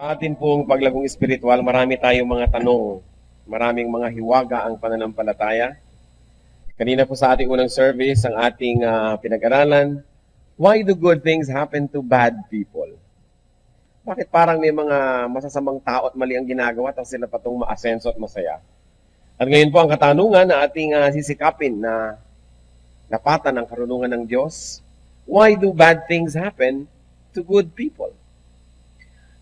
Sa atin pong paglagong espiritual, marami tayong mga tanong. Maraming mga hiwaga ang pananampalataya. Kanina po sa ating unang service, ang ating pinag-aralan, why do good things happen to bad people? Bakit parang may mga masasamang tao at mali ang ginagawa tapos sila patong maasenso at masaya? At ngayon po ang katanungan na ating sisikapin na napatan ng karunungan ng Diyos, why do bad things happen to good people?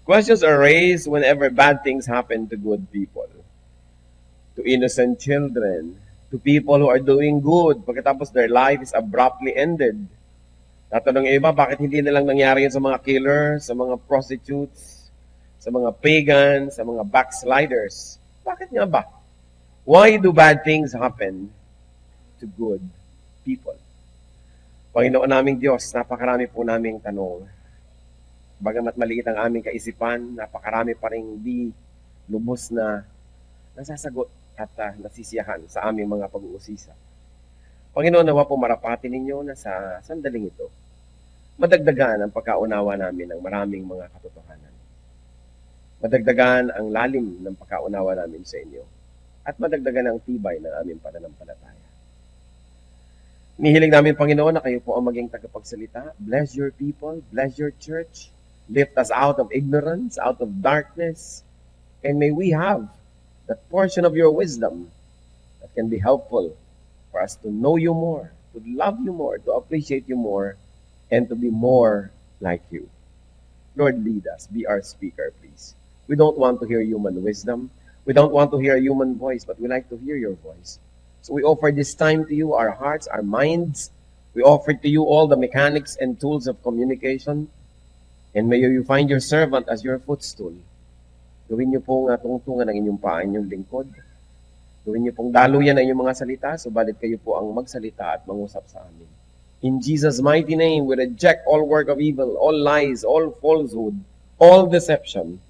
Questions are raised whenever bad things happen to good people. To innocent children, to people who are doing good, pagkatapos their life is abruptly ended. Tatanong yung iba, bakit hindi na lang nangyari yun sa mga killers, sa mga prostitutes, sa mga pagans, sa mga backsliders? Bakit nga ba? Why do bad things happen to good people? Panginoon naming Diyos, napakarami po naming tanong. Bagamat maliit ang aming kaisipan, napakarami pa rin di lubos na nasasagot at nasisiyahan sa aming mga pag-uusisa. Panginoon, nawa po marapatin ninyo na sa sandaling ito, madagdagan ang pagkaunawa namin ng maraming mga katotohanan. Madagdagan ang lalim ng pagkaunawa namin sa inyo at madagdagan ang tibay ng aming pananampalataya. Nihiling namin, Panginoon, na kayo po ang maging tagapagsalita. Bless your people, bless your church. Lift us out of ignorance, out of darkness, and may we have that portion of your wisdom that can be helpful for us to know you more, to love you more, to appreciate you more, and to be more like you. Lord, lead us. Be our speaker, please. We don't want to hear human wisdom. We don't want to hear a human voice, but we like to hear your voice. So we offer this time to you, our hearts, our minds. We offer to you all the mechanics and tools of communication. And may you find your servant as your footstool. Gawin niyo pong tungtungan ang inyong paa, inyong lingkod. Gawin niyo pong daluyan ang inyong mga salita, subalit kayo po ang magsalita at mangusap sa amin. In Jesus' mighty name, we reject all work of evil, all lies, all falsehood, all deception.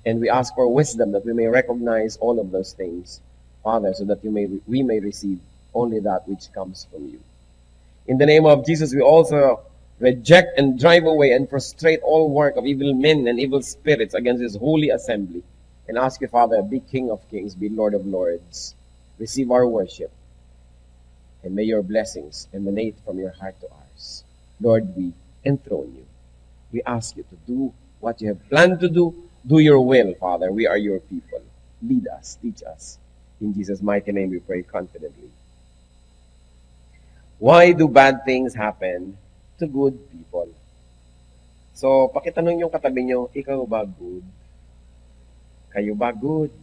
And we ask for wisdom that we may recognize all of those things, Father, so that we may receive only that which comes from you. In the name of Jesus, we also reject and drive away and frustrate all work of evil men and evil spirits against this holy assembly. And ask you, Father, be King of kings, be Lord of lords. Receive our worship. And may your blessings emanate from your heart to ours. Lord, we enthrone you. We ask you to do what you have planned to do. Do your will, Father. We are your people. Lead us, teach us. In Jesus' mighty name we pray confidently. Why do bad things happen to good people? So, pakitanong yung katabi nyo, ikaw ba good? Kayo ba good?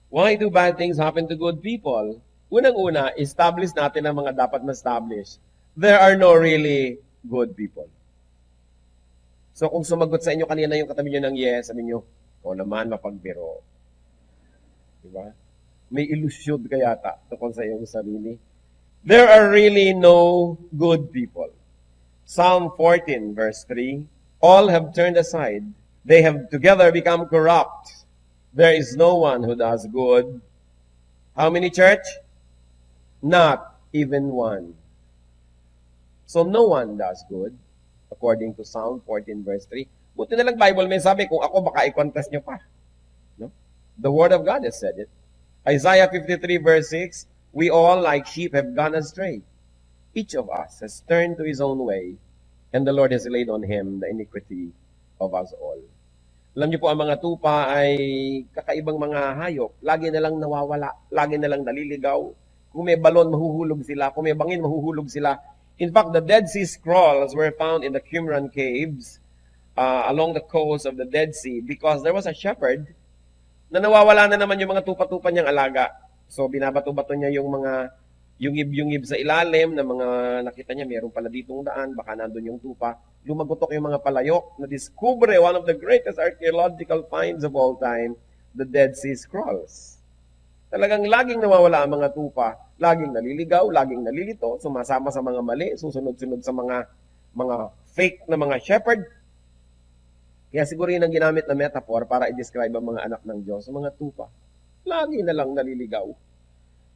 Why do bad things happen to good people? Unang-una, establish natin ang mga dapat ma-establish. There are no really good people. So, kung sumagot sa inyo kanina yung katabi nyo ng yes, sabi nyo, ikaw naman mapagbiro. Diba? May ilusyon ka yata tungkol sa iyong sarili. There are really no good people. Psalm 14, verse 3, all have turned aside. They have together become corrupt. There is no one who does good. How many, church? Not even one. So no one does good, according to Psalm 14, verse 3. Buti na lang Bible may sabi, kung ako baka i-contest nyo pa. No? The Word of God has said it. Isaiah 53, verse 6, we all, like sheep, have gone astray. Each of us has turned to his own way, and the Lord has laid on him the iniquity of us all. Alam niyo po, ang mga tupa ay kakaibang mga hayop. Lagi na lang nawawala. Lagi na lang naliligaw. Kung may balon, mahuhulog sila. Kung may bangin, mahuhulog sila. In fact, the Dead Sea Scrolls were found in the Qumran caves along the coast of the Dead Sea because there was a shepherd na nawawala na naman yung mga tupa-tupa niyang alaga. So, binabato-bato niya yung mga yungib-yungib sa ilalim na mga nakita niya, mayroon pala ditong daan, baka nandun yung tupa. Lumagotok yung mga palayok na discover one of the greatest archaeological finds of all time, the Dead Sea Scrolls. Talagang laging nawawala ang mga tupa, laging naliligaw, laging nalilito, sumasama sa mga mali, susunod-sunod sa mga fake na mga shepherd. Kaya siguro yun ang ginamit na metaphor para i-describe ang mga anak ng Diyos, mga tupa. Lagi na lang naliligaw.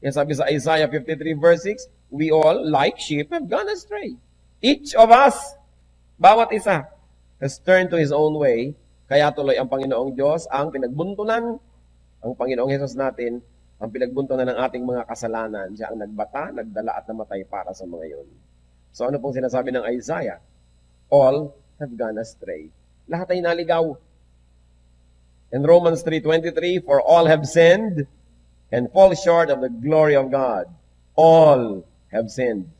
Yan sabi sa Isaiah 53 verse 6, we all, like sheep, have gone astray. Each of us, bawat isa, has turned to His own way, kaya tuloy ang Panginoong Diyos ang pinagbuntunan, ang Panginoong Hesus natin, ang pinagbuntunan ng ating mga kasalanan. Siya ang nagbata, nagdala at namatay para sa mga yun. So ano pong sinasabi ng Isaiah? All have gone astray. Lahat ay naligaw. In Romans 3:23, for all have sinned and fall short of the glory of God. All have sinned.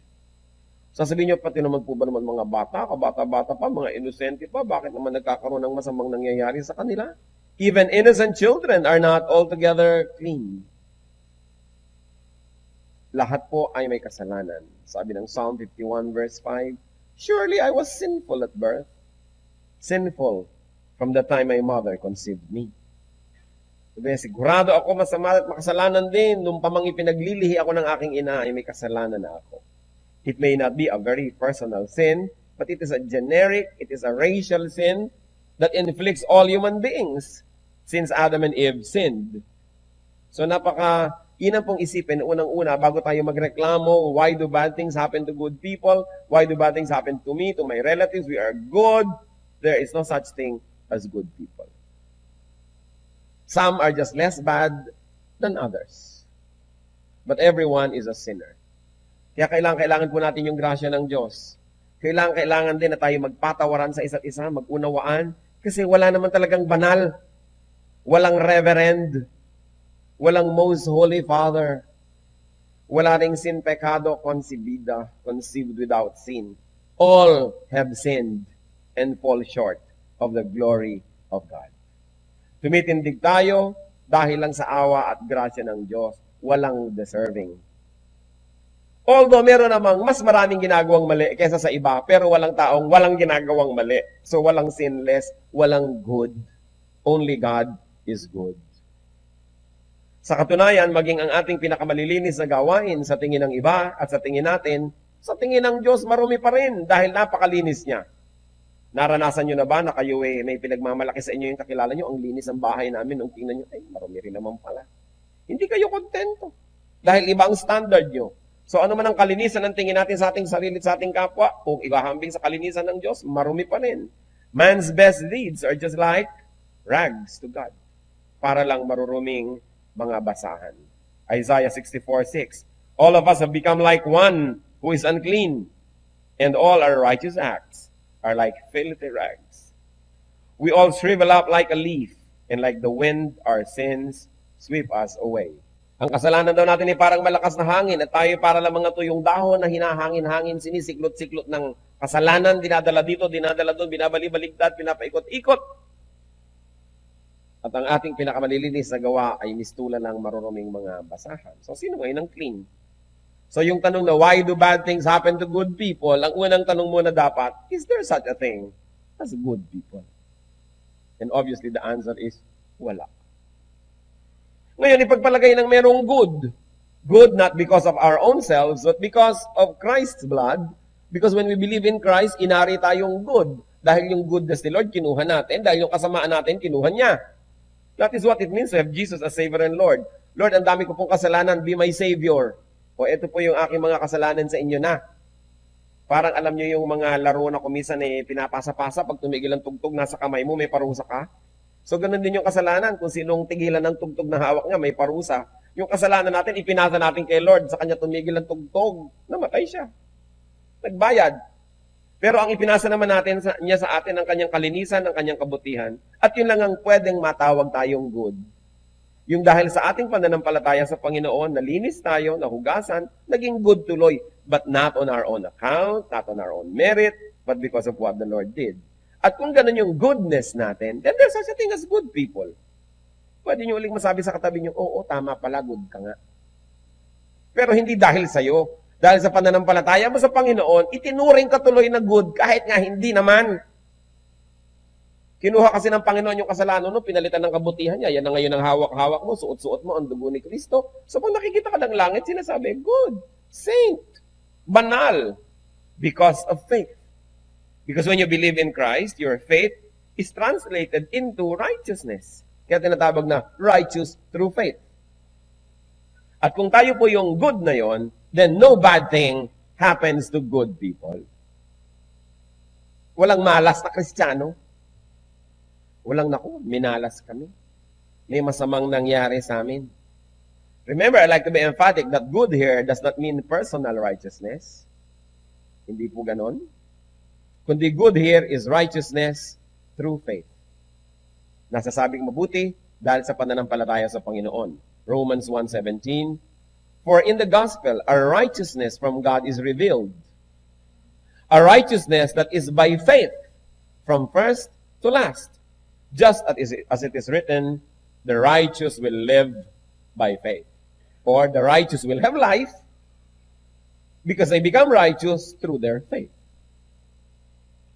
Sasabihin niyo, pati naman po ba naman mga bata, kabata-bata pa, mga inosente pa, bakit naman nagkakaroon ng masamang nangyayari sa kanila? Even innocent children are not altogether clean. Lahat po ay may kasalanan. Sabi ng Psalm 51 verse 5, surely I was sinful at birth, sinful from the time my mother conceived me. Sabi, sigurado ako masama at makasalanan din. Nung pamang ipinaglilihi ako ng aking ina, ay may kasalanan na ako. It may not be a very personal sin, but it is a generic, it is a racial sin that inflicts all human beings since Adam and Eve sinned. So inang pong isipin, unang-una, bago tayo magreklamo, why do bad things happen to good people? Why do bad things happen to me, to my relatives? We are good. There is no such thing as good people. Some are just less bad than others. But everyone is a sinner. Kaya kailangan po natin yung grasya ng Diyos. Kailangan din na tayo magpatawaran sa isa't isa, mag-unawaan, kasi wala naman talagang banal. Walang reverend. Walang most holy father. Wala ring sin pecado conceived without sin. All have sinned and fall short of the glory of God. Tumitindig tayo dahil lang sa awa at grasya ng Diyos. Walang deserving. Although meron namang mas maraming ginagawang mali kaysa sa iba, pero walang taong walang ginagawang mali. So walang sinless, walang good. Only God is good. Sa katunayan, maging ang ating pinakamalilinis na gawain sa tingin ng iba at sa tingin natin, sa tingin ng Diyos marumi pa rin dahil napakalinis niya. Naranasan nyo na ba na kayo may pinagmamalaki sa inyo yung kakilala nyo, ang linis ng bahay namin, nung tingnan nyo, ay marumi rin naman pala. Hindi kayo kontento dahil iba ang standard nyo. So ano man ang kalinisan ng tingin natin sa ating sarili at sa ating kapwa, kung ibahambing sa kalinisan ng Diyos, marumi pa rin. Man's best deeds are just like rags to God. Para lang maruruming mga basahan. Isaiah 64:6. All of us have become like one who is unclean, and all our righteous acts are like filthy rags. We all shrivel up like a leaf, and like the wind our sins sweep us away. Ang kasalanan daw natin ay parang malakas na hangin at tayo para lang mga tuyong dahon na hinahangin-hangin, sinisiklot-siklot ng kasalanan, dinadala dito, dinadala doon, binabali-baligtad, pinapaikot-ikot. At ang ating pinakamalilinis na gawa ay mistulan ng maruruming mga basahan. So, sino ngayon ang clean? So, yung tanong na, why do bad things happen to good people? Ang unang tanong muna dapat, is there such a thing as good people? And obviously, the answer is, wala. Ngayon, ipagpalagay ng merong good. Good not because of our own selves, but because of Christ's blood. Because when we believe in Christ, inari tayong good. Dahil yung goodness ni Lord, kinuha natin. Dahil yung kasamaan natin, kinuha niya. That is what it means to have Jesus as Savior and Lord. Lord, ang dami ko pong kasalanan, be my Savior. O ito po yung aking mga kasalanan sa inyo na. Parang alam nyo yung mga laro na kumisan pinapasa-pasa, pag tumigil ang tugtog, nasa kamay mo, may parusa ka. So ganun din yung kasalanan. Kung sinong tigilan ng tugtog na hawak niya, may parusa. Yung kasalanan natin, ipinasa natin kay Lord, sa kanya tumigil ang tugtog, namatay siya. Nagbayad. Pero ang ipinasa naman natin niya sa atin ang kanyang kalinisan, ang kanyang kabutihan. At yun lang ang pwedeng matawag tayong good. Yung dahil sa ating pananampalataya sa Panginoon, nalinis tayo, nahugasan, naging good tuloy. But not on our own account, not on our own merit, but because of what the Lord did. At kung ganun yung goodness natin, then there's such a thing as good people. Pwede nyo uling masabi sa katabi nyo, oo, tama pala, good ka nga. Pero hindi dahil sa'yo. Dahil sa pananampalataya mo sa Panginoon, itinuring ka tuloy na good kahit nga hindi naman. Kinuha kasi ng Panginoon yung kasalanan mo, pinalitan ng kabutihan niya. Yan na ngayon ang hawak-hawak mo, suot-suot mo ang dugo ni Kristo. So pag nakikita ka ng langit, sinasabi, good, saint, banal, because of faith. Because when you believe in Christ, your faith is translated into righteousness. Kaya tinatawag na righteous through faith. At kung tayo po yung good na yon, then no bad thing happens to good people. Walang malas na Kristiyano. Walang naku, minalas kami. May masamang nangyari sa amin. Remember, I like to be emphatic that good here does not mean personal righteousness. Hindi po ganon. Kundi good here is righteousness through faith. Nasasabing mabuti dahil sa pananampalataya sa Panginoon. Romans 1:17, for in the gospel, our righteousness from God is revealed. A righteousness that is by faith, from first to last. Just as it is written, the righteous will live by faith. Or the righteous will have life because they become righteous through their faith.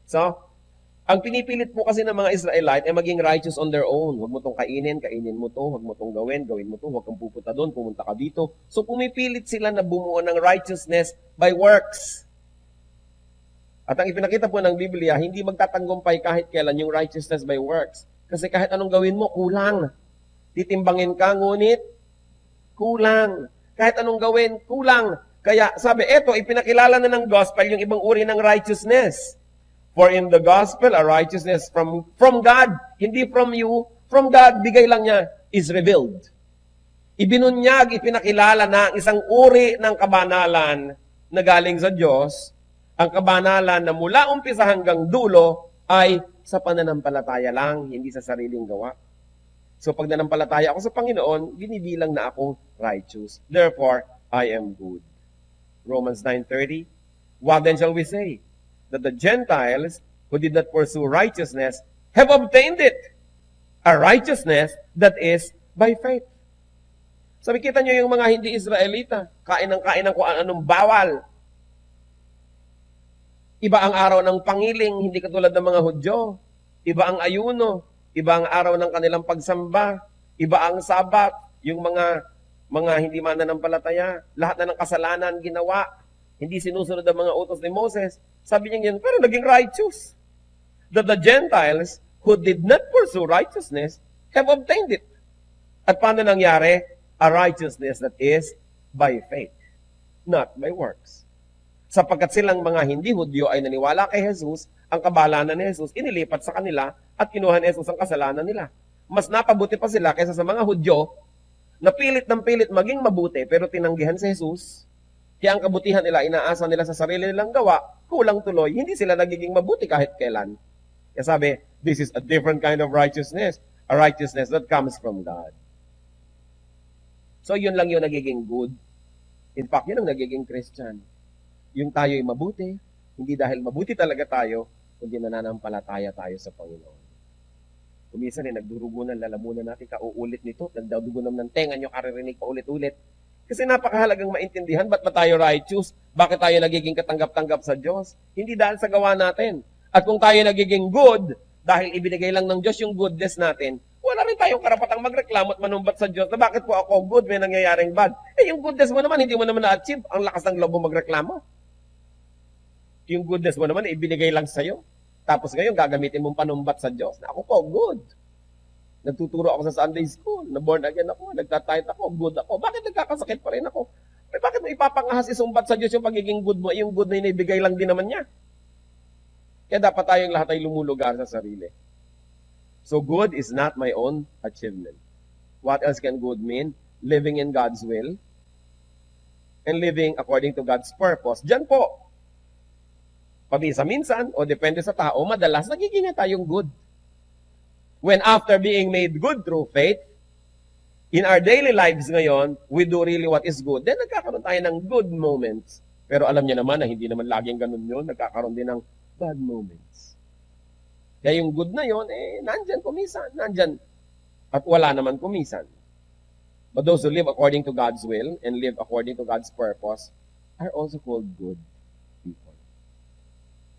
So, ang pinipilit po kasi ng mga Israelite ay maging righteous on their own. Huwag mo itong kainin, kainin mo to. Huwag mo itong gawin, gawin mo to. Huwag kang pupunta doon, pumunta ka dito. So, pumipilit sila na bumuo ng righteousness by works. At ang ipinakita po ng Biblia, hindi magtatanggumpay kahit kailan yung righteousness by works. Kasi kahit anong gawin mo, kulang. Titimbangin ka, ngunit kulang. Kahit anong gawin, kulang. Kaya sabi, eto, ipinakilala na ng gospel yung ibang uri ng righteousness. For in the gospel, a righteousness from God, hindi from you, from God, bigay lang niya, is revealed. Ibinunyag, ipinakilala na isang uri ng kabanalan na galing sa Diyos, ang kabanalan na mula umpisa hanggang dulo ay sa pananampalataya lang, hindi sa sariling gawa. So pag nanampalataya ako sa Panginoon, binibilang na akong righteous. Therefore, I am good. Romans 9:30, what then shall we say? That the Gentiles who did not pursue righteousness have obtained it. A righteousness that is by faith. Sabi, kita nyo yung mga hindi Israelita, kain ng kung anong bawal. Iba ang araw ng pangiling, hindi katulad ng mga Hudyo. Iba ang ayuno, iba ang araw ng kanilang pagsamba, iba ang sabat, yung mga hindi mananampalataya, lahat na ng kasalanan ginawa, hindi sinusunod ang mga utos ni Moses. Sabi niya yun, pero naging righteous. That the Gentiles who did not pursue righteousness have obtained it. At paano nangyari? A righteousness that is by faith, not by works. Sapagkat silang mga hindi Hudyo ay naniwala kay Jesus, ang kabalanan ni Jesus inilipat sa kanila at kinuha ni Jesus ang kasalanan nila. Mas napabuti pa sila kaysa sa mga Hudyo na pilit ng pilit maging mabuti pero tinanggihan si Jesus. Kaya ang kabutihan nila, inaasa nila sa sarili nilang gawa, kulang tuloy, hindi sila nagiging mabuti kahit kailan. Kaya sabi, this is a different kind of righteousness, a righteousness that comes from God. So yun lang yung nagiging good. In fact, yun ang nagiging Christian. Yung tayo'y mabuti, hindi dahil mabuti talaga tayo, kundi nananampalataya tayo sa Panginoon. Kuminsan nagdurugo ng lalamunan natin, kauulit nito, nagdurugo ng tenga nyo, karirinig pa ulit-ulit. Kasi napakahalagang maintindihan, ba't ba tayo righteous? Bakit tayo nagiging katanggap-tanggap sa Diyos? Hindi dahil sa gawa natin. At kung tayo nagiging good, dahil ibinigay lang ng Diyos yung goodness natin, wala rin tayong karapatang magreklamo at manumbat sa Diyos na bakit po ako good, may nangyayaring bad. Yung goodness mo naman, hindi mo naman na-achieve. Ang lakas ng loob mo magreklamo. Yung goodness mo naman, ibinigay lang sa'yo. Tapos ngayon, gagamitin mong panumbat sa Diyos na ako po, good. Nagtuturo ako sa Sunday school, na born again ako, nagtatayt ako, good ako. Bakit nagkakasakit pa rin ako? Bakit mo ipapangahas isumbat sa Diyos yung pagiging good mo? Yung good na inibigay lang din naman niya. Kaya dapat tayong lahat ay lumulugar sa sarili. So good is not my own achievement. What else can good mean? Living in God's will and living according to God's purpose. Diyan po, paminsan o depende sa tao, madalas nagiging tayong good. When after being made good through faith, in our daily lives ngayon, we do really what is good. Then nagkakaroon tayo ng good moments. Pero alam niya naman na hindi naman laging ganun yun. Nagkakaroon din ng bad moments. Kaya yung good na yun, nandyan kumisan. Nandyan. At wala naman kumisan. But those who live according to God's will and live according to God's purpose are also called good people.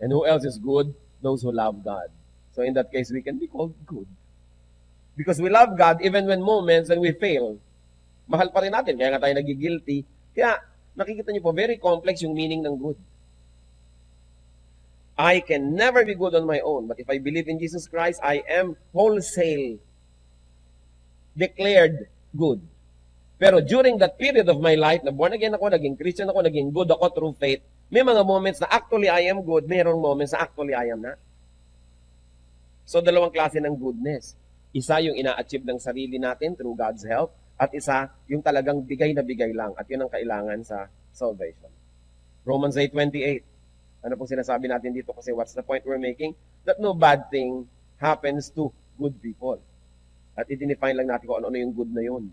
And who else is good? Those who love God. So in that case, we can be called good. Because we love God even when moments when we fail. Mahal pa rin natin, kaya nga tayo nagigilty. Kaya nakikita niyo po, very complex yung meaning ng good. I can never be good on my own, but if I believe in Jesus Christ, I am wholesale declared good. Pero during that period of my life, na born again ako, naging Christian ako, naging good ako through faith, may mga moments na actually I am good, mayroong moments na actually I am not. So, dalawang klase ng goodness. Isa yung ina-achieve ng sarili natin through God's help, at isa yung talagang bigay na bigay lang, at yun ang kailangan sa salvation. Romans 8:28. Ano pong sinasabi natin dito? Kasi what's the point we're making? That no bad thing happens to good people. At i-define lang natin kung ano yung good na yun.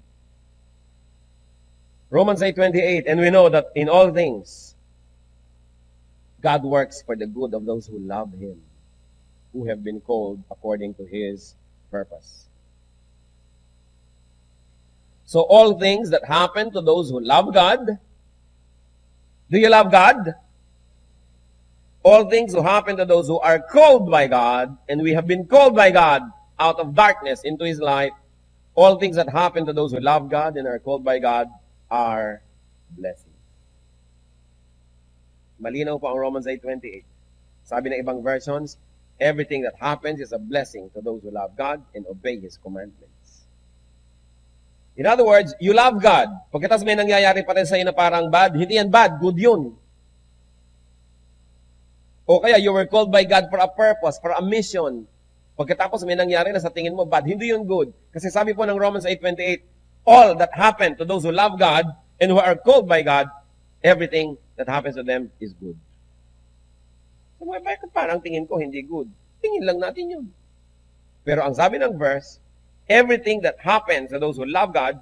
Romans 8:28, and we know that in all things, God works for the good of those who love Him, who have been called according to His purpose. So all things that happen to those who love God, do you love God? All things who happen to those who are called by God, and we have been called by God out of darkness into His light, all things that happen to those who love God and are called by God are blessings. Malinaw po ang Romans 8:28. Sabi ng ibang versions, everything that happens is a blessing to those who love God and obey His commandments. In other words, you love God. Pagkatapos may nangyayari pa rin sa'yo na parang bad, hindi yan bad, good yun. O kaya you were called by God for a purpose, for a mission. Pagkatapos may nangyari na sa tingin mo bad, hindi yun good. Kasi sabi po ng Romans 8:28, all that happened to those who love God and who are called by God, everything that happens to them is good. So, bakit parang tingin ko hindi good? Tingin lang natin yun. Pero ang sabi ng verse, everything that happens to those who love God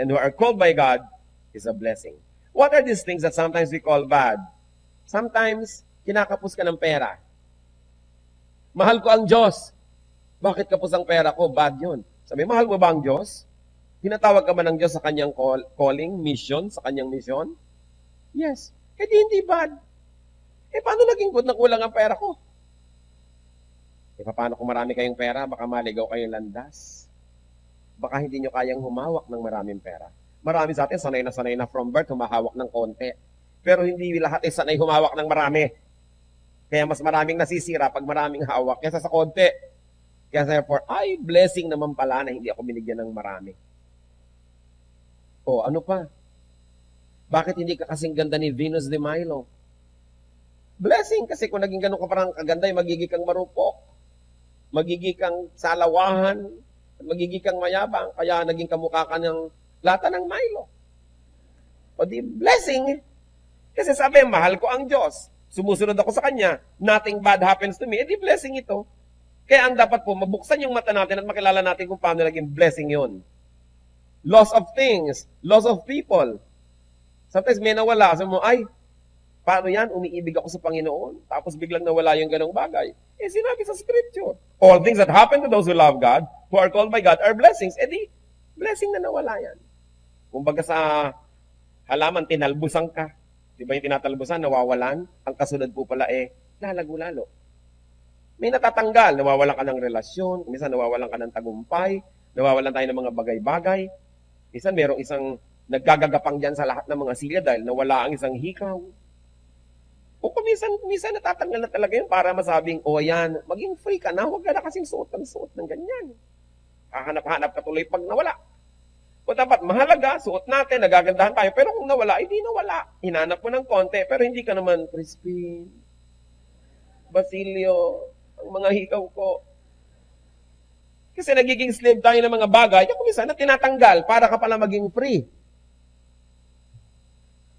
and who are called by God is a blessing. What are these things that sometimes we call bad? Sometimes, kinakapos ka ng pera. Mahal ko ang Diyos. Bakit kapos ang pera ko? Bad yun. Sabi, mahal mo ba ang Diyos? Tinatawag ka ba ng Diyos sa kanyang calling, mission, sa kanyang mission? Yes. Eh di hindi bad. Eh paano naging good na kulang ang pera ko? Eh paano kung marami kayong pera, baka maligaw kayong landas? Baka hindi nyo kayang humawak ng maraming pera. Marami sa atin, sanay na from birth, humahawak ng konti. Pero hindi lahat ay sanay humawak ng marami. Kaya mas maraming nasisira pag maraming hawak kaysa sa konti. Kaya therefore, ay, blessing naman pala na hindi ako binigyan ng marami. O, ano pa? Bakit hindi ka kasing ganda ni Venus de Milo? Blessing, kasi kung naging ganun ka parang kaganda, magiging kang marupok. Magiging kang salawahan. Magiging kang mayabang. Kaya naging kamukha ka ng lata ng Milo. O di, blessing. Kasi sabi, mahal ko ang Diyos. Sumusunod ako sa Kanya. Nothing bad happens to me. Eh di, blessing ito. Kaya ang dapat po, mabuksan yung mata natin at makilala natin kung paano naging blessing yun. Loss of things. Loss of people. Sometimes may nawala. Sabi mo, ay, paano yan? Umiibig ako sa Panginoon. Tapos biglang nawala yung ganong bagay. Eh, sinabi sa Scripture. All things that happen to those who love God, who are called by God, are blessings. Eh di, blessing na nawala yan. Kumbaga sa halaman, tinalbusan ka. Di ba yung tinatalbusan, nawawalan? Ang kasunod po pala lalago lalo. May natatanggal, nawawalan ka ng relasyon, minsan nawawalan ka ng tagumpay, nawawalan tayo ng mga bagay-bagay. Minsan merong isang naggagagapang dyan sa lahat ng mga silya dahil nawala ang isang hikaw. O kung minsan natatanggal na talaga yun para masabing, yan, maging free ka na, huwag ka na kasing suot ng ganyan. Hahanap-hanap ka tuloy pag nawala. O dapat mahalaga, suot natin, nagagandahan tayo, pero kung nawala, hindi nawala. Hinanap mo ng konti, pero hindi ka naman, Crispin, Basilio, ang mga hikaw ko. Kasi nagiging slave tayo ng mga bagay, kung minsan na tinatanggal para ka pala maging free.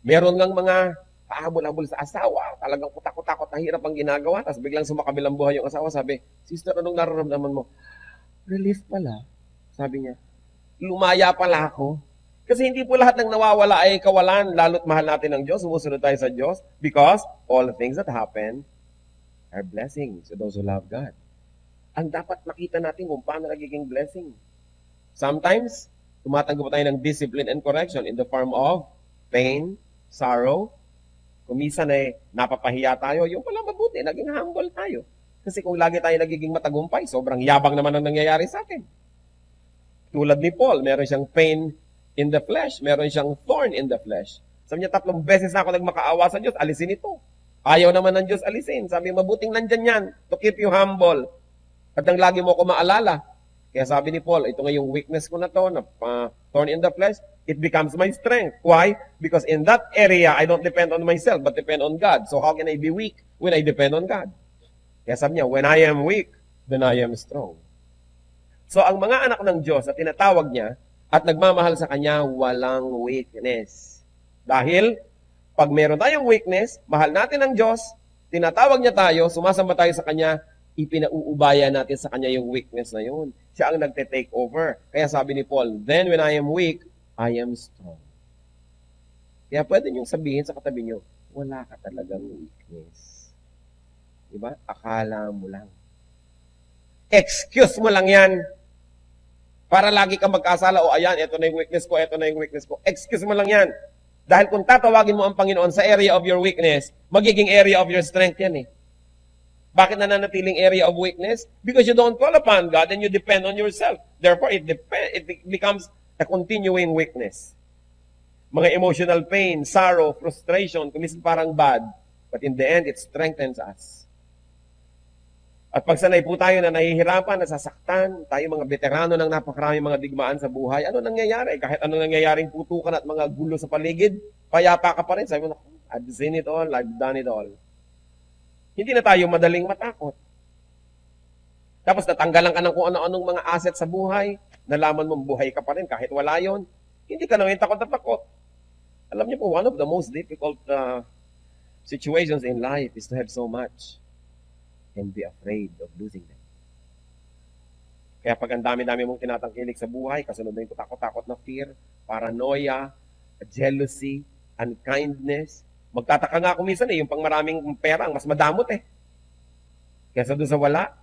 Meron ngang mga pahabol-habol sa asawa, talagang kutakot-takot na hirap ang ginagawa, tapos biglang sumakabilang buhay yung asawa, sabi, sister, anong nararamdaman mo? Relief pala, sabi niya. Lumaya pala ako. Kasi hindi po lahat ng nawawala ay kawalan, lalo't mahal natin ng Diyos, sumusunod tayo sa Diyos, because all the things that happen are blessings to those who love God. Ang dapat makita natin kung paano nagiging blessing. Sometimes, tumatanggap tayo ng discipline and correction in the form of pain, sorrow. Kung minsan napapahiya tayo, yung pala mabuti, naging humble tayo. Kasi kung lagi tayo nagiging matagumpay, sobrang yabang naman ang nangyayari sa atin. Tulad ni Paul, meron siyang pain in the flesh, meron siyang thorn in the flesh. Sabi niya, 3 beses na ako nagmakaawa sa Diyos, alisin ito. Ayaw naman ng Diyos alisin. Sabi, mabuting nandyan yan to keep you humble. At ang lagi mo ako maalala. Kaya sabi ni Paul, ito nga yung weakness ko na to, na thorn in the flesh, it becomes my strength. Why? Because in that area, I don't depend on myself, but depend on God. So how can I be weak when I depend on God? Kaya sabi niya, when I am weak, then I am strong. So ang mga anak ng Diyos na tinatawag niya at nagmamahal sa Kanya, walang weakness. Dahil, pag meron tayong weakness, mahal natin ang Diyos, tinatawag niya tayo, sumasamba tayo sa Kanya, ipinauubaya natin sa Kanya yung weakness na yun. Siya ang nagte-take over. Kaya sabi ni Paul, then when I am weak, I am strong. Kaya pwede niyong sabihin sa katabi niyo, wala ka talagang weakness. Diba? Akala mo lang. Excuse mo lang yan. Para lagi kang magkasala, o ayan, ito na yung weakness ko, ito na yung weakness ko. Excuse mo lang yan. Dahil kung tatawagin mo ang Panginoon sa area of your weakness, magiging area of your strength yan eh. Bakit nananatiling area of weakness? Because you don't call upon God and you depend on yourself. Therefore, it becomes a continuing weakness. Mga emotional pain, sorrow, frustration, kumisan parang bad. But in the end, it strengthens us. At pag sanay po tayo na nahihirapan, nasasaktan, tayo mga veterano ng napakaraming mga digmaan sa buhay, ano nangyayari? Kahit ano nangyayaring putukan at mga gulo sa paligid, payapa ka pa rin. Sabi mo, I've seen it all, I've done it all. Hindi na tayo madaling matakot. Tapos natanggalan ka ng kung ano-anong mga asset sa buhay, nalaman mong buhay ka pa rin kahit wala yon, hindi ka na ngayon takot na takot. Alam niyo po, one of the most difficult situations in life is to have so much and be afraid of losing them. Kaya pag ang dami-dami mong tinatangkilik sa buhay, kasunod na yung takot-takot na fear, paranoia, jealousy, unkindness. Magtataka nga ako minsan yung pang maraming pera, mas madamot eh. Kesa doon sa wala.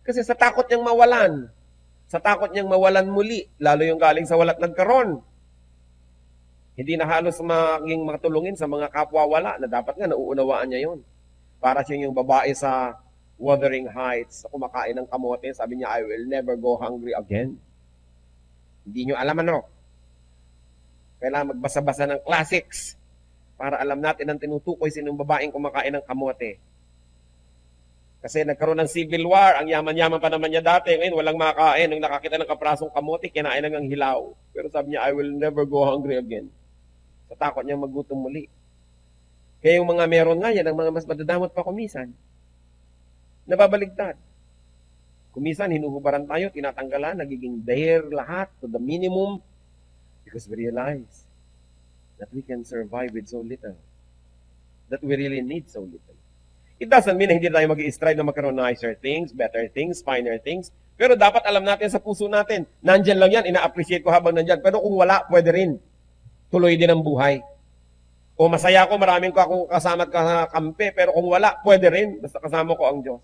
Kasi sa takot niyang mawalan, sa takot niyang mawalan muli, lalo yung galing sa wala't nagkaroon. Hindi na halos maging matulungin sa mga kapwa-wala na dapat nga nauunawaan niya yon. Para siya yung babae sa Wuthering Heights, na kumakain ng kamote, sabi niya, I will never go hungry again. Hindi niyo alam ano. Kailangan magbasa-basa ng classics para alam natin ang tinutukoy sinong babaeng kumakain ng kamote. Kasi nagkaroon ng civil war, ang yaman-yaman pa naman niya dati, ngayon walang makain. Nung nakakita ng kaprasong kamote, kinain lang ang hilaw. Pero sabi niya, I will never go hungry again. Sa takot niya magutom muli. Kaya yung mga meron nga yan, ang mga mas madadamot pa kumisan, nababaligtad. Kumisan, hinuhubaran tayo, tinatanggalan, nagiging dare lahat to the minimum because we realize that we can survive with so little. That we really need so little. It doesn't mean na hindi tayo mag-i-strive na magkaroon ng nicer things, better things, finer things. Pero dapat alam natin sa puso natin, nandyan lang yan, ina-appreciate ko habang nandyan. Pero kung wala, pwede rin. Tuloy din ang buhay. O masaya ako, maraming ko akong kasama at kampe, pero kung wala, pwede rin. Basta kasama ko ang Diyos.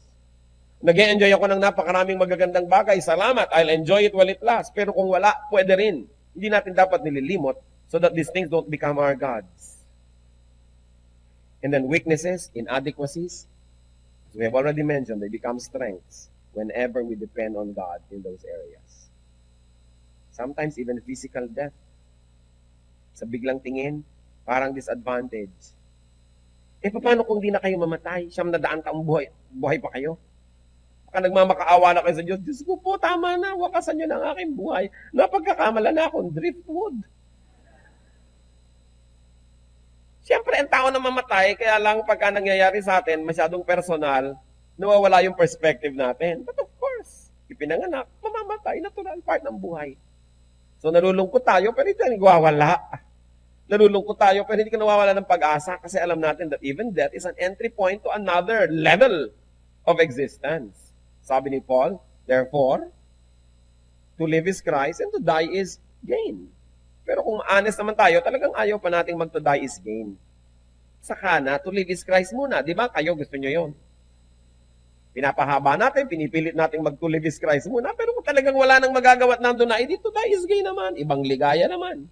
Nag-e-enjoy ako ng napakaraming magagandang bagay. Salamat, I'll enjoy it while it lasts. Pero kung wala, pwede rin. Hindi natin dapat nililimot so that these things don't become our gods. And then weaknesses, inadequacies, as we have already mentioned, they become strengths whenever we depend on God in those areas. Sometimes even physical death. Sa biglang tingin, parang disadvantage. Paano kung di na kayo mamatay? 900 taong buhay pa kayo? Baka nagmamakaawa na kayo sa Diyos. Diyos ko po, tama na. Wakasan niyo ng aking buhay. Napagkakamala na akong driftwood. Siyempre, ang tao na mamatay, kaya lang pagka nangyayari sa atin, masyadong personal, nawawala yung perspective natin. But of course, ipinanganak, mamamatay, natural part ng buhay. So nalulungkot tayo, pero hindi nagwawala. Nalulungkot tayo, pero hindi ka nawawala ng pag-asa kasi alam natin that even death is an entry point to another level of existence. Sabi ni Paul, therefore, to live is Christ and to die is gain. Pero kung honest naman tayo, talagang ayaw pa nating mag-to die is gain. Saka na, to live is Christ muna. Di ba? Kayo gusto nyo yon. Pinapahaba natin, pinipilit natin mag-to live is Christ muna. Pero kung talagang wala nang magagawa at nandun na, to die is gain naman. Ibang ligaya naman.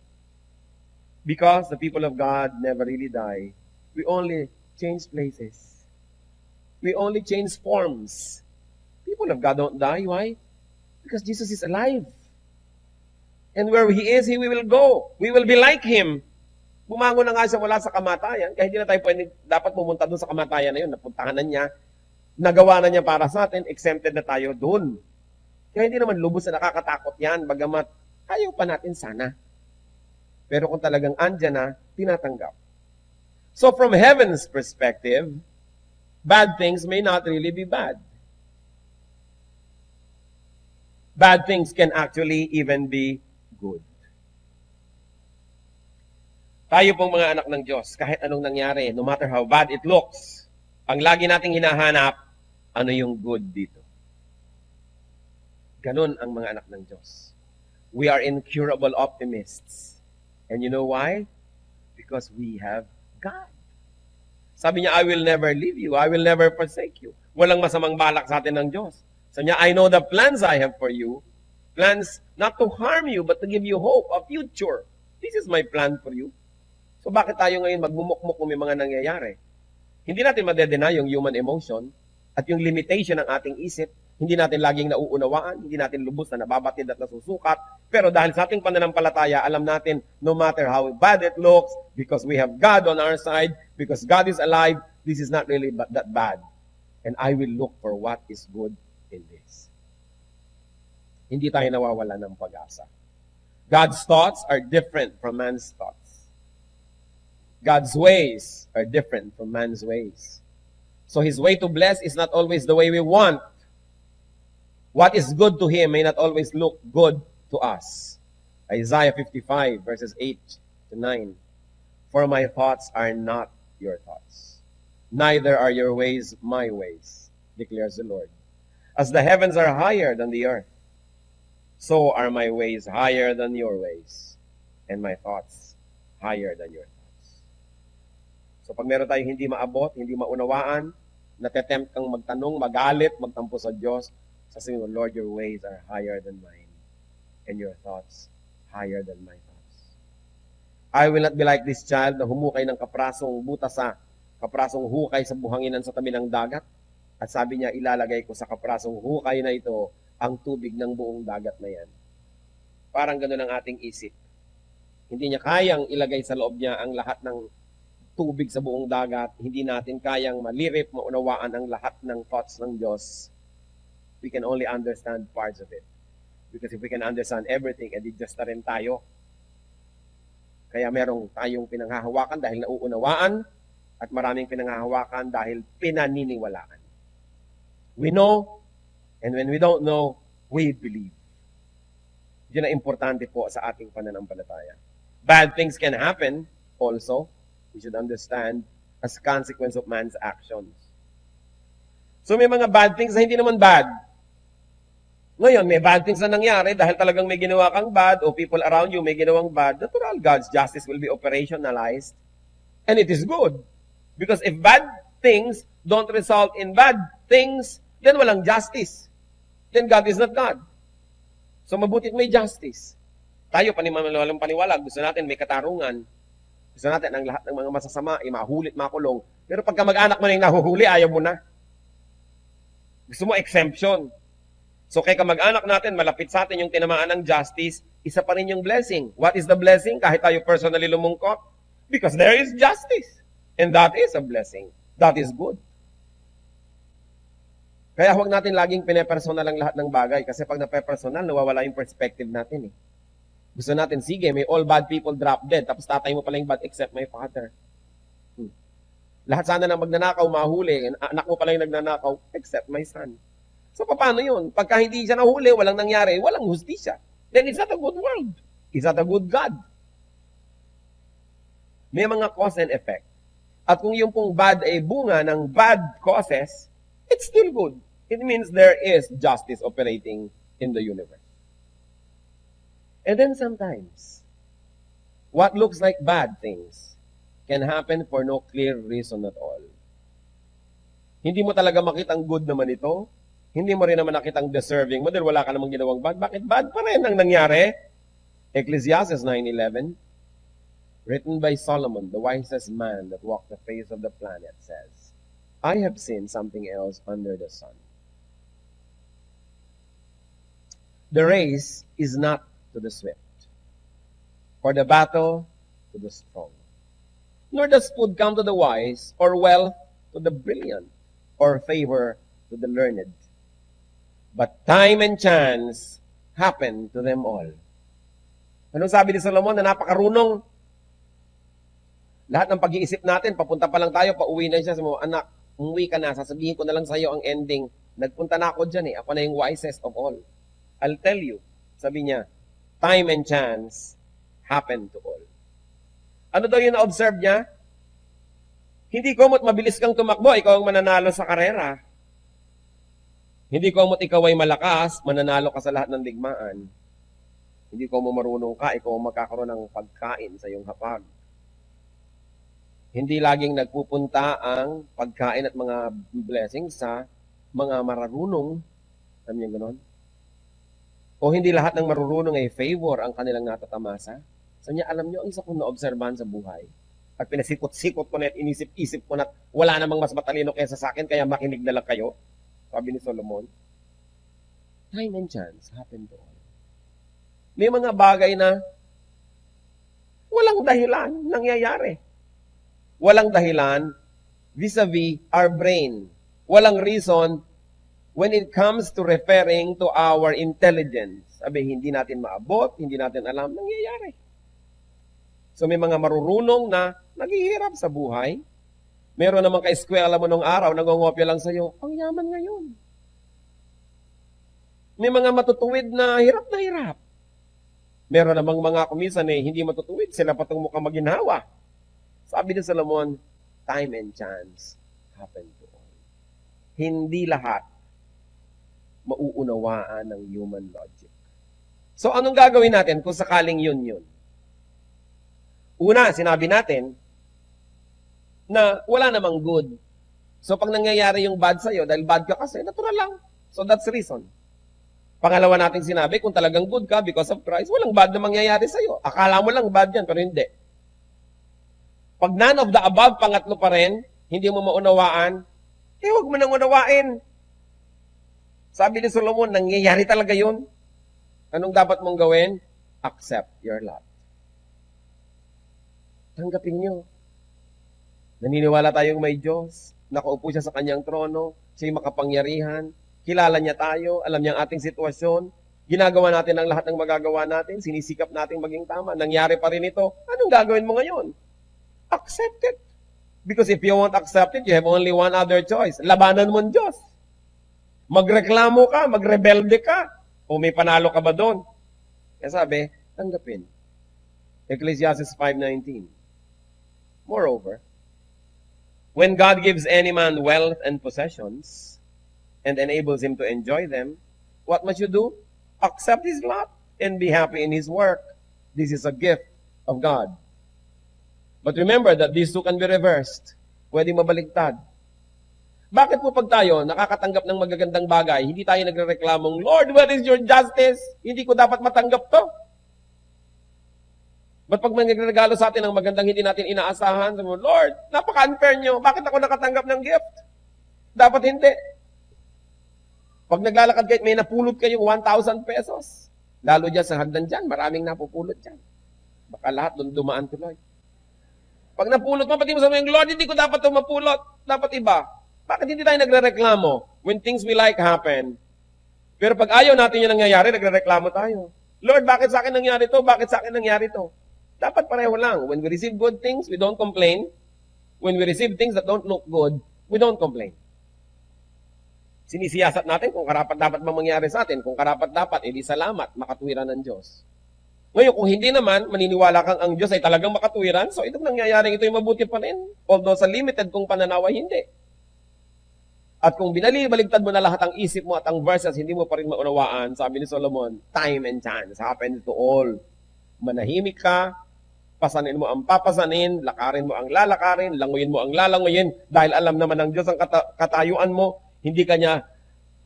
Because the people of God never really die. We only change places. We only change forms. People of God don't die. Why? Because Jesus is alive. And where He is, He will go. We will be like Him. Bumangon na nga siya mula sa kamatayan, kaya hindi na tayo dapat pumunta doon sa kamatayan na yun. Napuntahan na niya, nagawa na niya para sa atin, exempted na tayo doon. Kaya hindi naman lubos na nakakatakot yan, bagamat ayaw pa natin sana. Pero kung talagang andyan na, tinatanggap. So from heaven's perspective, bad things may not really be bad. bad things can actually even be good. Tayo pong mga anak ng Diyos, kahit anong nangyari, no matter how bad it looks, ang lagi nating hinahanap, ano yung good dito. Ganun ang mga anak ng Diyos. We are incurable optimists. And you know why? Because we have God. Sabi niya, I will never leave you. I will never forsake you. Walang masamang balak sa atin ng Diyos. Sabi niya, I know the plans I have for you. Plans not to harm you, but to give you hope, a future. This is my plan for you. So bakit tayo ngayon magmumukmuk kung may mga nangyayari? Hindi natin madedena yung human emotion at yung limitation ng ating isip. Hindi natin laging nauunawaan, hindi natin lubos na nababatid at nasusukat. Pero dahil sa ating pananampalataya, alam natin, no matter how bad it looks, because we have God on our side, because God is alive, this is not really that bad. And I will look for what is good in this. Hindi tayo nawawala ng pag-asa. God's thoughts are different from man's thoughts. God's ways are different from man's ways. So His way to bless is not always the way we want. What is good to Him may not always look good to us. Isaiah 55 verses 8 to 9. For my thoughts are not your thoughts, neither are your ways my ways, declares the Lord. As the heavens are higher than the earth, so are my ways higher than your ways, and my thoughts higher than your thoughts. So pag meron tayong hindi maabot, hindi maunawaan, natetempt kang magtanong, magalit, magtampo sa Diyos, sasabihin mo, Lord, your ways are higher than mine, and your thoughts higher than my thoughts. I will not be like this child na humukay ng kaprasong butas sa kaprasong hukay sa buhanginan sa tabi ng dagat. At sabi niya, ilalagay ko sa kaprasong hukay na ito ang tubig ng buong dagat na yan. Parang ganun ang ating isip. Hindi niya kayang ilagay sa loob niya ang lahat ng tubig sa buong dagat. Hindi natin kayang malirip, maunawaan ang lahat ng thoughts ng Diyos. We can only understand parts of it. Because if we can understand everything, edi Diyos na rin tayo. Kaya merong tayong pinanghahawakan dahil nauunawaan at maraming pinanghahawakan dahil pinaniniwalaan. We know, and when we don't know, we believe. Yun ang importante po sa ating pananampalataya. Bad things can happen also. We should understand as consequence of man's actions. So may mga bad things na hindi naman bad. Ngayon, may bad things na nangyari dahil talagang may ginawa kang bad o people around you may ginawang bad. Natural, God's justice will be operationalized. And it is good. Because if bad things don't result in bad things, then walang justice. Then God is not God. So mabutit may justice. Tayo, paniwalang paniwala, gusto natin may katarungan. Gusto natin ang lahat ng mga masasama, mahulit, makulong. Pero pagka mag-anak mo na yung nahuhuli, ayaw mo na. Gusto mo exemption. So kaya kamag-anak natin, malapit sa atin yung tinamaan ng justice, isa pa rin yung blessing. What is the blessing? Kahit tayo personally lumungkot. Because there is justice. And that is a blessing. That is good. Kaya huwag natin laging pinepersonal ang lahat ng bagay. Kasi pag napepersonal, nawawala yung perspective natin eh. Gusto natin, sige, may all bad people drop dead. Tapos tatay mo pala yung bad except my father. Lahat sana na magnanakaw, mahuli. Anak mo pala yung nagnanakaw except my son. So, paano yun? Pagka hindi siya nahuli, walang nangyari, walang hustisya. Then it's not a good world. It's not a good God. May mga cause and effect. At kung yung pong bad ay bunga ng bad causes, it's still good. It means there is justice operating in the universe. And then sometimes, what looks like bad things can happen for no clear reason at all. Hindi mo talaga makitang good naman ito. Hindi mo rin naman nakitang deserving mo dahil wala ka namang ginawang bad. Bakit bad pa rin ang nangyari? Ecclesiastes 9:11, written by Solomon, the wisest man that walked the face of the planet, says, I have seen something else under the sun. The race is not to the swift, or the battle to the strong. Nor does food come to the wise, or wealth to the brilliant, or favor to the learned. But time and chance happen to them all. Anong sabi ni Solomon na napakarunong? Lahat ng pag-iisip natin, papunta pa lang tayo, pauwi na siya. Sabi mo, anak, umuwi ka na, sasabihin ko na lang sa iyo ang ending. Nagpunta na ako dyan eh, ako na yung wisest of all. I'll tell you. Sabi niya, time and chance happen to all. Ano daw yung na-observe niya? Hindi komot mabilis kang tumakbo, ikaw ang mananalo sa karera. Hindi komot ikaw ay malakas, mananalo ka sa lahat ng digmaan. Hindi komot marunong ka, ikaw ang magkakaroon ng pagkain sa iyong hapag. Hindi laging nagpupunta ang pagkain at mga blessings sa mga mararunong. Alam niyo gano'n? O hindi lahat ng marurunong ay favor ang kanilang natatamasa. So niya, alam niyo, ang isa kong naobserbahan sa buhay. At pinasikot-sikot ko na at inisip-isip ko na wala namang mas matalino kaysa sa akin, kaya makinig na lang kayo. Sabi ni Solomon, time and chance happen to all. May mga bagay na walang dahilan nangyayari. Walang dahilan vis-a-vis our brain. Walang reason when it comes to referring to our intelligence. Sabi, hindi natin maabot, hindi natin alam, nangyayari. So may mga marurunong na naghihirap sa buhay. Meron namang ka-eskwela mo nung araw, nangongopya lang sa'yo, ang yaman ngayon. May mga matutuwid na hirap na hirap. Meron namang mga kumisan hindi matutuwid, sila patong mukhang maginhawa. Sabi ni Solomon, time and chance happen to all. Hindi lahat mauunawaan ng human logic. So anong gagawin natin kung sakaling yun? Una, sinabi natin, na wala namang good. So, pag nangyayari yung bad sa'yo, dahil bad ka kasi, natural lang. So, that's the reason. Pangalawa natin sinabi, kung talagang good ka because of Christ, walang bad na mangyayari sa'yo. Akala mo lang bad yan, pero hindi. Pag none of the above, pangatlo pa rin, hindi mo maunawaan, huwag mo nang unawain. Sabi ni Solomon, nangyayari talaga yun. Anong dapat mong gawin? Accept your lot. Tanggapin nyo. Naniniwala tayong may Diyos, nakaupo siya sa kanyang trono, siya'y makapangyarihan, kilala niya tayo, alam niya ang ating sitwasyon, ginagawa natin ang lahat ng magagawa natin, sinisikap nating maging tama, nangyari pa rin ito, anong gagawin mo ngayon? Accept it. Because if you won't accept it, you have only one other choice. Labanan mo ang Diyos. Magreklamo ka, magrebelde ka, o may panalo ka ba doon? Kaya sabi, tanggapin. Ecclesiastes 5:19. Moreover, when God gives any man wealth and possessions and enables him to enjoy them, what must you do? Accept his lot and be happy in his work. This is a gift of God. But remember that these two can be reversed. Pwede mabaligtad. Bakit po pag tayo nakakatanggap ng magagandang bagay, hindi tayo nagre-reklamong, Lord, where is your justice? Hindi ko dapat matanggap to. But pag may nagregalo sa atin ng magandang hindi natin inaasahan, sabi mo, Lord, napaka-unfair nyo. Bakit ako nakatanggap ng gift? Dapat hindi. Pag naglalakad kayo, may napulot kayong 1,000 pesos. Lalo dyan sa hagdan dyan, maraming napupulot dyan. Baka lahat doon dumaan tuloy. Pag napulot mo, pati mo sabihin, Lord, hindi ko dapat ito mapulot. Dapat iba. Bakit hindi tayo nagre-reklamo? When things we like happen. Pero pag ayaw natin yung nangyayari, nagre-reklamo tayo. Lord, bakit sa akin nangyari to? Bakit sa akin nangyari to? Dapat pareho lang. When we receive good things, we don't complain. When we receive things that don't look good, we don't complain. Sinisiyasat natin kung karapat-dapat bang mangyari sa atin. Kung karapat-dapat, edi salamat, makatuwiran ng Diyos. Ngayon, kung hindi naman, maniniwala kang ang Diyos ay talagang makatuwiran, so itong nangyayaring ito yung mabuti pa rin. Although sa limited kong pananaw ay hindi. At kung baligtad mo na lahat ang isip mo at ang verses, hindi mo pa rin maunawaan, sabi ni Solomon, time and chance happen to all. Manahimik ka, pasanin mo ang papasanin, lakarin mo ang lalakarin, languyin mo ang lalanguyin, dahil alam naman ng Diyos ang katayuan mo, hindi ka niya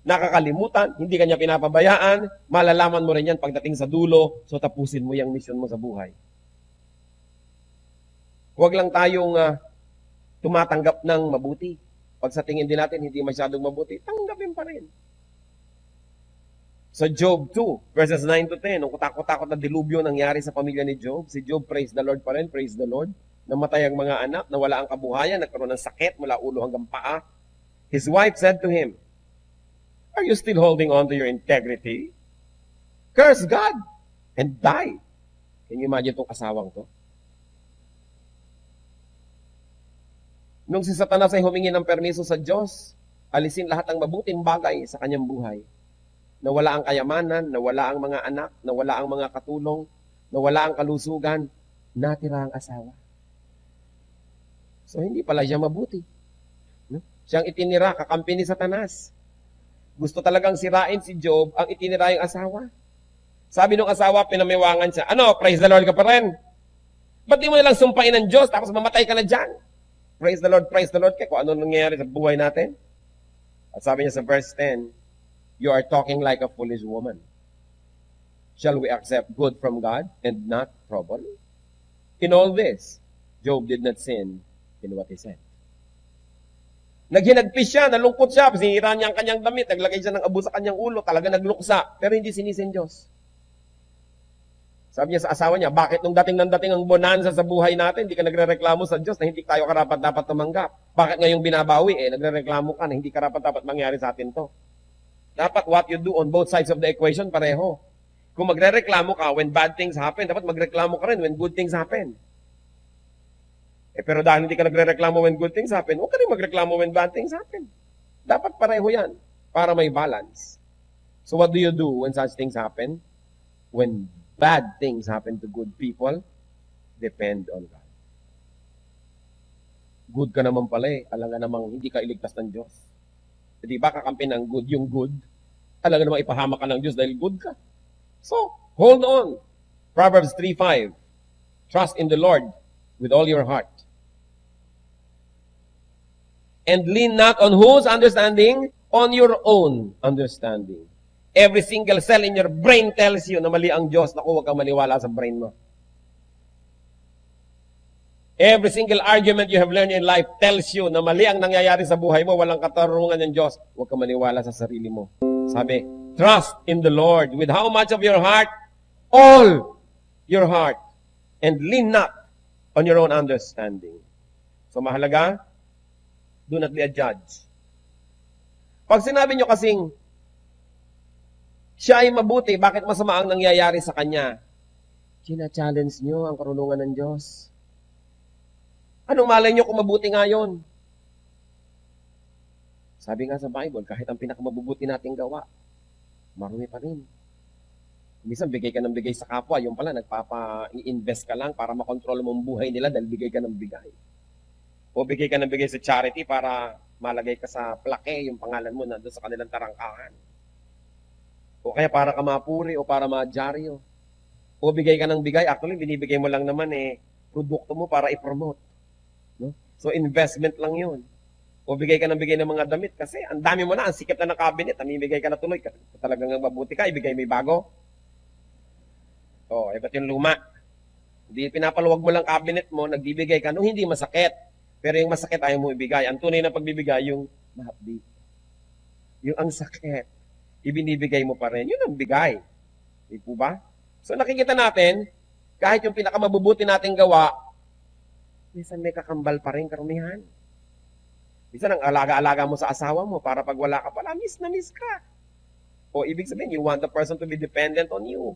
nakakalimutan, hindi ka niya pinapabayaan, malalaman mo rin yan pagdating sa dulo, so tapusin mo yung mission mo sa buhay. Huwag lang tayong tumatanggap ng mabuti. Pag sa tingin din natin, hindi masyadong mabuti, tanggapin pa rin. Sa Job 2, verses 9 to 10, nung kutakot-takot na dilubyo nangyari sa pamilya ni Job, si Job, praise the Lord pa rin, praise the Lord. Namatay ang mga anak, nawala ang kabuhayan, nagkaroon ng sakit mula ulo hanggang paa. His wife said to him, are you still holding on to your integrity? Curse God and die. Can you imagine itong asawang to? Nung si Satanas ay humingi ng permiso sa Diyos, alisin lahat ng mabuting bagay sa kanyang buhay. nawala ang kayamanan, nawala ang mga anak, nawala ang mga katulong, nawala ang kalusugan, natira ang asawa. So, hindi pala siya mabuti. No? Siyang itinira, kakampi ni Satanas. Gusto talagang sirain si Job, ang itinira yung asawa. Sabi nung asawa, pinamiwangan siya, ano, praise the Lord ka pa rin? Ba't di mo nilang sumpain ng Diyos, tapos mamatay ka na dyan? Praise the Lord, kaya kung ano nangyayari sa buhay natin. At sabi niya sa verse 10, you are talking like a foolish woman. Shall we accept good from God and not trouble? In all this, Job did not sin in what he said. Naghinagpis siya, nalungkot siya, sinira niya ang kanyang damit, naglagay siya ng abo sa kanyang ulo, talaga nagluksa, pero hindi sinisin Diyos. Sabi niya sa asawa niya, bakit nung dating ang bonanza sa buhay natin, hindi ka nagrereklamo sa Diyos na hindi tayo karapat-dapat tumanggap? Bakit ngayong binabawi, nagrereklamo ka na hindi karapat-dapat mangyari sa atin to? Dapat what you do on both sides of the equation, pareho. Kung magrereklamo ka when bad things happen, dapat magreklamo ka rin when good things happen. Pero dahil hindi ka nagrereklamo when good things happen, huwag ka rin magreklamo when bad things happen. Dapat pareho yan para may balance. So what do you do when such things happen? When bad things happen to good people, depend on God. Good ka naman pala alam nga namang hindi ka iligtas ng Diyos. Di ba kakampi ng good yung good? Alam nga namang ipahamak ka ng Diyos dahil good ka. So, hold on. Proverbs 3:5. Trust in the Lord with all your heart. And lean not on whose understanding? On your own understanding. Every single cell in your brain tells you na mali ang Diyos. Naku, huwag kang maniwala sa brain mo. Every single argument you have learned in life tells you na mali ang nangyayari sa buhay mo, walang katarungan ng Diyos. Huwag kang maniwala sa sarili mo. Sabi, trust in the Lord with how much of your heart? All your heart. And lean not on your own understanding. So mahalaga, do not be a judge. Pag sinabi nyo kasing, siya ay mabuti, bakit masama ang nangyayari sa kanya? China-challenge nyo ang karunungan ng Diyos. Anong malay nyo kung mabuti nga yun? Sabi nga sa Bible, kahit ang pinakamabubuti nating gawa, marumi pa rin. Minsan, bigay ka ng bigay sa kapwa, yung pala, nagpapa-i-invest ka lang para makontrol mo ang buhay nila dahil bigay ka ng bigay. O bigay ka ng bigay sa charity para malagay ka sa plaque, yung pangalan mo nandun sa kanilang tarangkahan. O kaya para ka mapuri o para madyaryo. O bigay ka ng bigay, actually, binibigay mo lang naman produkto mo para i-promote. No? So, investment lang yun. O bigay ka ng bigay ng mga damit kasi ang dami mo na, ang sikip na ng cabinet, namimigay ka na tuloy. Talagang mabuti ka, ibigay may bago. O, iba't yung luma. Hindi pinapaluwag mo lang cabinet mo, nagbibigay ka nung hindi masakit. Pero yung masakit ayaw mo ibigay. Ang tunay na pagbibigay, yung mahapdi. Yung ang sakit, ibinibigay mo pa rin. Yun ang bigay. Di po ba? So nakikita natin, kahit yung pinakamabubuti nating gawa, minsan may kakambal pa rin karumihan. Minsan ang alaga-alaga mo sa asawa mo para pag wala ka pala, miss na miss ka. O ibig sabihin, you want the person to be dependent on you.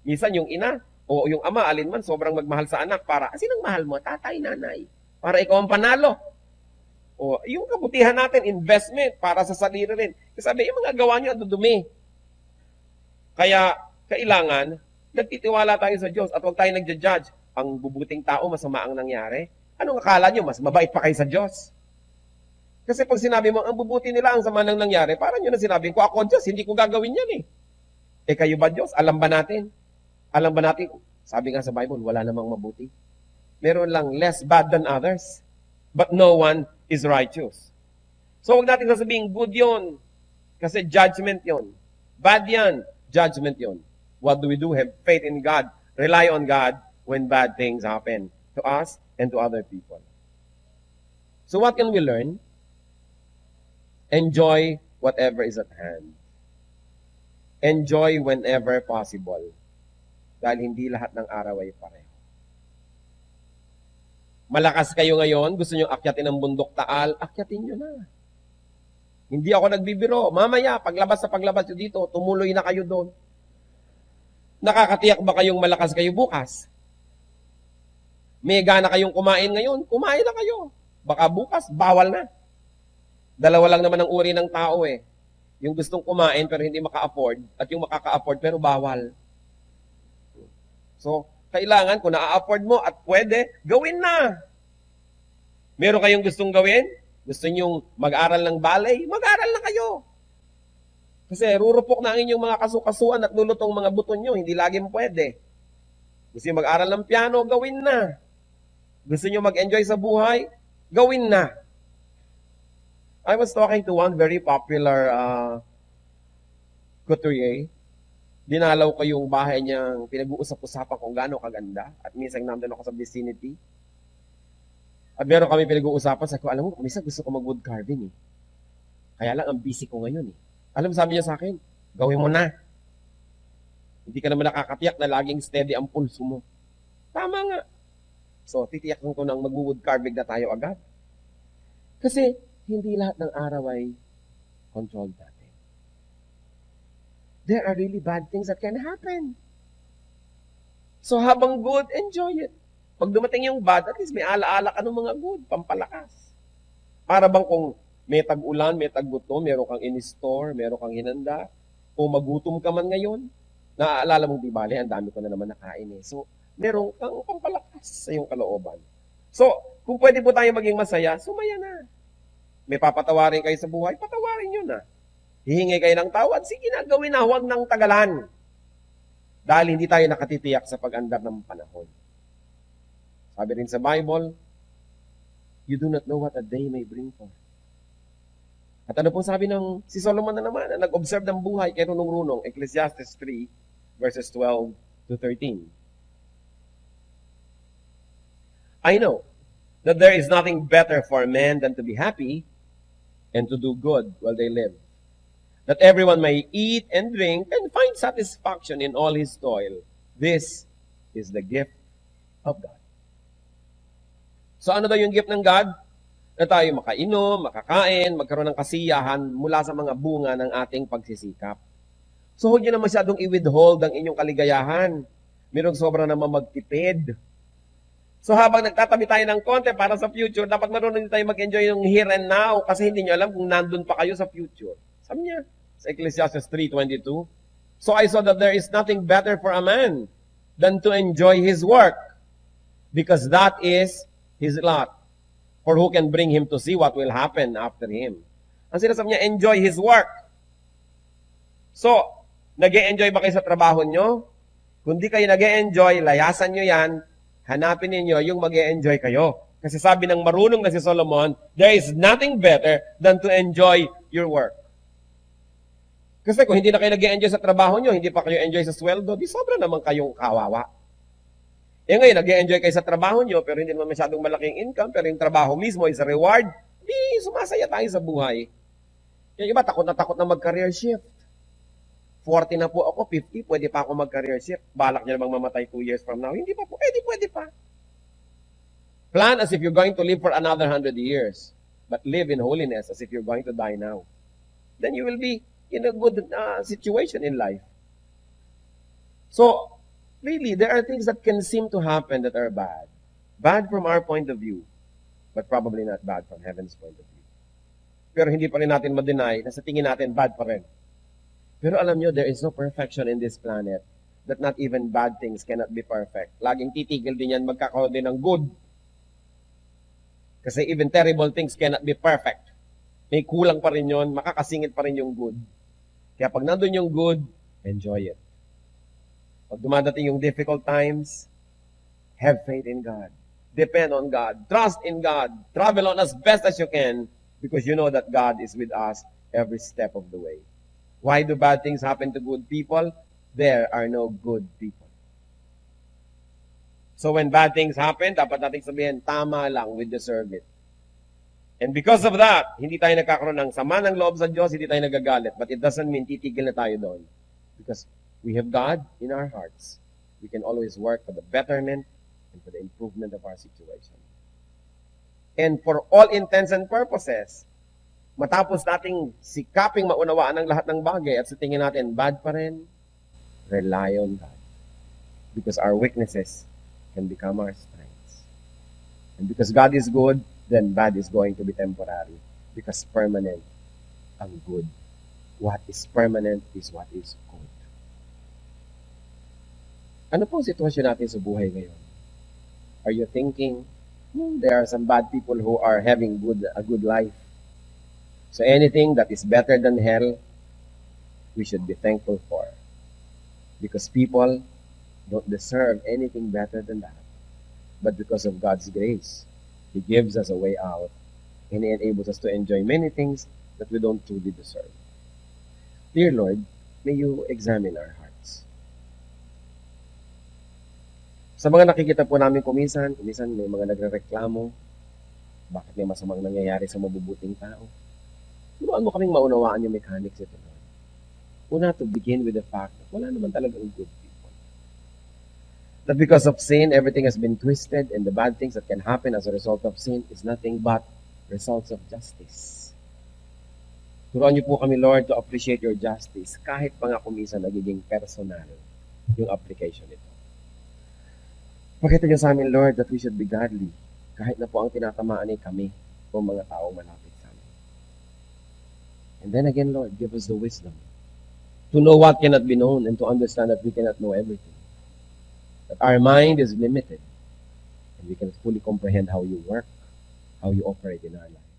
Minsan yung ina o yung ama, alinman, sobrang magmahal sa anak para, sinong mahal mo? Tatay, nanay. Para ikaw ang panalo. O yung kabutihan natin, investment para sa sarili rin. Kasi sabi, yung mga gawa nyo, dudumi. Kaya, kailangan, nagtitiwala tayo sa Diyos at huwag tayo nagja-judge. Ang bubuting tao, masama ang nangyari. Anong akala nyo? Mas mabait pa kayo sa Diyos. Kasi pag sinabi mo, ang bubuti nila, ang sama nang nangyari, parang yun ang sinabi ko, ako Diyos, hindi ko gagawin yan kayo ba Diyos? Alam ba natin? Alam ba natin? Sabi nga sa Bible, wala namang mabuti. Meron lang less bad than others. But no one is righteous. So huwag natin sasabihin, good yun. Kasi judgment yun. Bad yan. Judgment yun. What do we do? Have faith in God. Rely on God when bad things happen to us and to other people. So what can we learn? Enjoy whatever is at hand. Enjoy whenever possible. Dahil hindi lahat ng araw ay pareho. Malakas kayo ngayon, gusto nyo akyatin ang bundok Taal, akyatin nyo na. Hindi ako nagbibiro. Mamaya, paglabas nyo dito, tumuloy na kayo doon. Nakakatiyak ba kayong malakas kayo bukas? May gana kayong kumain ngayon, kumain na kayo. Baka bukas, bawal na. Dalawa lang naman ang uri ng tao Yung gustong kumain pero hindi maka-afford, at yung makaka-afford pero bawal. So, kailangan kung na-afford mo at pwede, gawin na. Meron kayong gustong gawin? Gusto nyo mag-aral ng ballet? Mag-aral na kayo. Kasi rurupok na ang inyong mga kasukasuan at lulutong mga buto nyo. Hindi laging pwede. Gusto nyo mag-aral ng piano? Gawin na. Gusto nyo mag-enjoy sa buhay? Gawin na. I was talking to one very popular couturier. Dinalaw ko yung bahay niyang pinag-uusap-usapan kung gaano kaganda. At minsan nandun ako sa vicinity. At meron kami pinag-uusapan. Sabi ko, alam mo, minsan gusto ko mag-wood carving eh. Kaya lang, ang busy ko ngayon eh. Alam mo, sabi niya sa akin, gawin mo na. Hindi ka naman nakakatiyak na laging steady ang pulso mo. Tama nga. So, titiyakin ko ng mag-wood carving na tayo agad. Kasi, hindi lahat ng araw ay controlled natin. There are really bad things that can happen. So, habang good, enjoy it. Pag dumating yung bad, at least may alaala ka ng mga good, pampalakas. Para bang kung may tag-ulan, may tag-gutom, meron kang in-store, meron kang hinanda, o magutom ka man ngayon, naaalala mong di bale, ang dami ko na naman nakain eh. So, meron kang pampalakas sa iyong kalooban. So, kung pwede po tayo maging masaya, sumaya na. May papatawarin kayo sa buhay, patawarin nyo na. Hihingi kayo ng tawad, sige na, gawin na, huwag nang tagalan. Dahil hindi tayo nakatitiyak sa pag-andar ng panahon. Sabi rin sa Bible, you do not know what a day may bring forth. At ano pong sabi ng si Solomon na naman, na nag-observe ng buhay kay runong-runong, Ecclesiastes 3, verses 12 to 13. I know that there is nothing better for a man than to be happy and to do good while they live. That everyone may eat and drink and find satisfaction in all his toil. This is the gift of God. So ano daw yung gift ng God? Na tayo makainom, makakain, magkaroon ng kasiyahan mula sa mga bunga ng ating pagsisikap. So huwag nyo na masyadong i-withhold ang inyong kaligayahan. Mayroong sobra naman magtipid. So habang nagtatabi tayo ng konti para sa future, dapat marunong tayo mag-enjoy yung here and now kasi hindi nyo alam kung nandun pa kayo sa future. Sabi niya sa Ecclesiastes 3:22, so I saw that there is nothing better for a man than to enjoy his work because that is his lot. For who can bring him to see what will happen after him? Ang sinasabi niya, enjoy his work. So, nag-e-enjoy ba kayo sa trabaho nyo? Kung di kayo nag-e-enjoy, layasan nyo yan, hanapin ninyo yung mag-e-enjoy kayo. Kasi sabi ng marunong na si Solomon, there is nothing better than to enjoy your work. Kasi kung hindi na kayo nag-e-enjoy sa trabaho nyo, hindi pa kayo enjoy sa sweldo, di sobra naman kayong kawawa. Eh ngayon, nag-e-enjoy kayo sa trabaho nyo, pero hindi naman masyadong malaking income, pero yung trabaho mismo is a reward, di sumasaya tayo sa buhay. Yung iba, takot na mag-career shift. 40 na po ako, 50, pwede pa ako mag-career shift. Balak niya namang mamatay 2 years from now. Hindi pa po, pwede pa. Plan as if you're going to live for another 100 years, but live in holiness as if you're going to die now. Then you will be in a good situation in life. So, really, there are things that can seem to happen that are bad. Bad from our point of view, but probably not bad from heaven's point of view. Pero hindi pa rin natin ma-deny na sa tingin natin, bad pa rin. Pero alam nyo, there is no perfection in this planet that not even bad things cannot be perfect. Laging titigil din yan, magkakaroon din ng good. Kasi even terrible things cannot be perfect. May kulang pa rin yun, makakasingit pa rin yung good. Kaya pag nandun yung good, enjoy it. Pag dumadating yung difficult times, have faith in God. Depend on God. Trust in God. Travel on as best as you can because you know that God is with us every step of the way. Why do bad things happen to good people? There are no good people. So when bad things happen, dapat natin sabihin, tama lang, we deserve it. And because of that, hindi tayo nagkakaroon ng sama ng loob sa Diyos, hindi tayo nagagalit. But it doesn't mean titigil na tayo doon. Because we have God in our hearts. We can always work for the betterment and for the improvement of our situation. And for all intents and purposes, matapos nating sikaping maunawaan ang lahat ng bagay at sa tingin natin, bad pa rin, rely on God. Because our weaknesses can become our strengths. And because God is good, then bad is going to be temporary. Because permanent ang good what is permanent is what is good. Ano po ang sitwasyon natin sa buhay ngayon? Are you thinking, there are some bad people who are having a good life? So anything that is better than hell, we should be thankful for. Because people don't deserve anything better than that. But because of God's grace, He gives us a way out and He enables us to enjoy many things that we don't truly deserve. Dear Lord, may you examine our hearts. Sa mga nakikita po namin kumisan may mga nagrereklamo, bakit may masamang nangyayari sa mabubuting tao. Turuan mo kaming maunawaan yung mechanics ito, Lord. Una, to begin with the fact that wala naman talagang good people. That because of sin, everything has been twisted, and the bad things that can happen as a result of sin is nothing but results of justice. Turuan niyo po kami, Lord, to appreciate your justice kahit pa nga kumisan nagiging personal yung application nito. Pakita niyo sa amin, Lord, that we should be godly kahit na po ang tinatamaan ay kami o mga taong malapit sa amin. And then again, Lord, give us the wisdom to know what cannot be known and to understand that we cannot know everything. That our mind is limited and we cannot fully comprehend how you work, how you operate in our life.